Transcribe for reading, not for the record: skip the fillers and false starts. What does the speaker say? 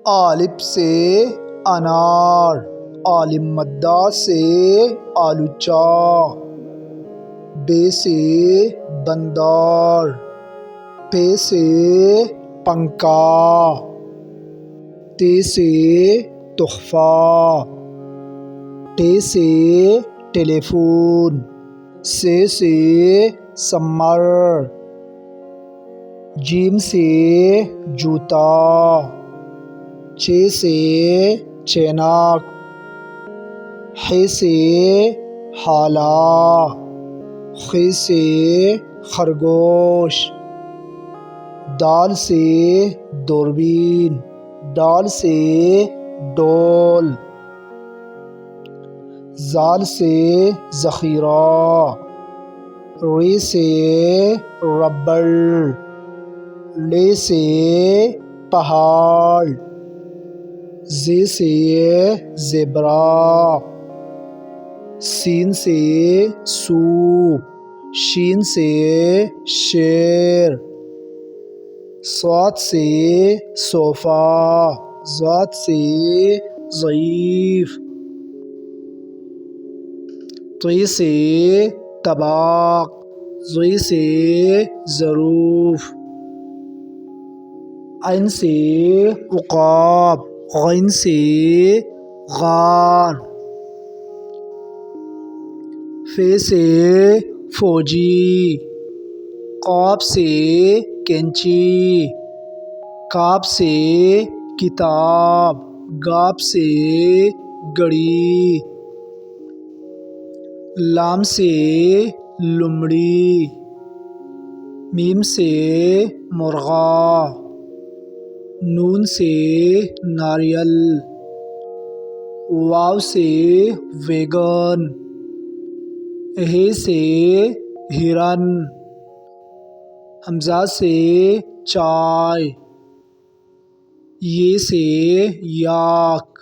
الف سے انار، عالم مدہ سے آلو چا، بے سے بندار، پے سے پنکا، تے سے تحفہ، ٹے سے ٹیلی فون، سے سمر، جیم سے جوتا، چے سے چینک، حے سے حالا، خے سے خرگوش، دال سے دوربین، ڈال سے ڈول، زال سے ذخیرہ، ری سے ربڑ، لے سے پہاڑ، زے سے زیبرا، سین سے سوپ، شین سے شیر، صاد سے صوفہ، ضاد سے ضعیف، طی سے طباق، ضی سے ظروف، عین سے عقاب، غین سے غار، فے سے فوجی، قاف سے کینچی، کاف سے کتاب، گاف سے گڑی، لام سے لمڑی، میم سے مرغا، نون سے ناریل، واو سے ویگن، ہے سے ہرن، حمزہ سے چائے، یہ سے یاک،